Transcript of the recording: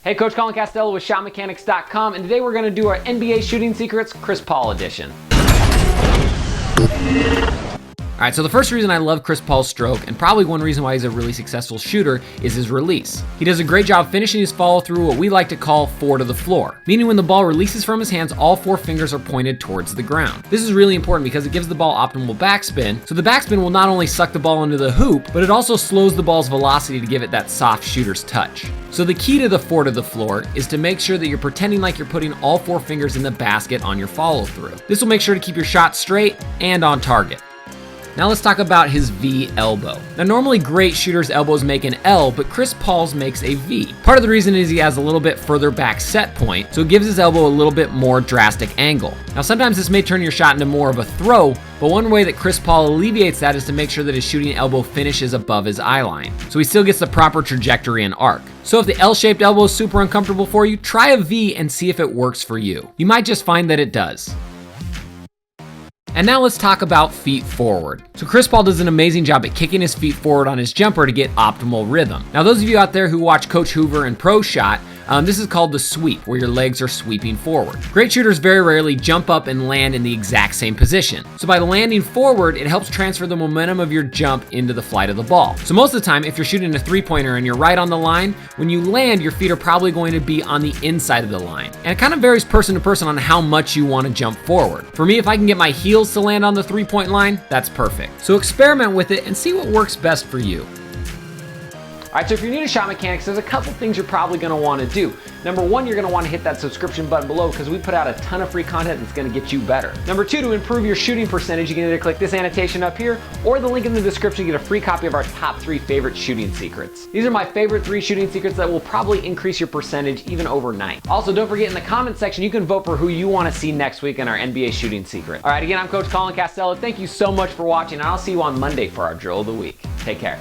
Hey, Coach Colin Castello with ShotMechanics.com, and today we're going to do our NBA Shooting Secrets Chris Paul edition. All right, so the first reason I love Chris Paul's stroke, and probably one reason why he's a really successful shooter, is his release. He does a great job finishing his follow through what we like to call four to the floor, meaning when the ball releases from his hands, all four fingers are pointed towards the ground. This is really important because it gives the ball optimal backspin, so the backspin will not only suck the ball into the hoop, but it also slows the ball's velocity to give it that soft shooter's touch. So the key to the four to the floor is to make sure that you're pretending like you're putting all four fingers in the basket on your follow through. This will make sure to keep your shot straight and on target. Now let's talk about his V elbow. Now normally great shooters' elbows make an L, but Chris Paul's makes a V. Part of the reason is he has a little bit further back set point, so it gives his elbow a little bit more drastic angle. Now sometimes this may turn your shot into more of a throw, but one way that Chris Paul alleviates that is to make sure that his shooting elbow finishes above his eye line, so he still gets the proper trajectory and arc. So if the L-shaped elbow is super uncomfortable for you, try a V and see if it works for you. You might just find that it does. And now let's talk about feet forward. So Chris Paul does an amazing job at kicking his feet forward on his jumper to get optimal rhythm. Now those of you out there who watch Coach Hoover and Pro Shot, this is called the sweep, where your legs are sweeping forward. Great shooters very rarely jump up and land in the exact same position. So by landing forward, it helps transfer the momentum of your jump into the flight of the ball. So most of the time, if you're shooting a three-pointer and you're right on the line, when you land, your feet are probably going to be on the inside of the line. And it kind of varies person to person on how much you want to jump forward. For me, if I can get my heels to land on the three-point line, that's perfect. So experiment with it and see what works best for you. All right, so if you're new to Shot Mechanics, there's a couple things you're probably gonna wanna do. Number one, you're gonna wanna hit that subscription button below because we put out a ton of free content that's gonna get you better. Number two, to improve your shooting percentage, you can either click this annotation up here or the link in the description to get a free copy of our top 3 favorite shooting secrets. These are my favorite 3 shooting secrets that will probably increase your percentage even overnight. Also, don't forget in the comment section, you can vote for who you wanna see next week in our NBA Shooting Secret. All right, again, I'm Coach Colin Castello. Thank you so much for watching, and I'll see you on Monday for our drill of the week. Take care.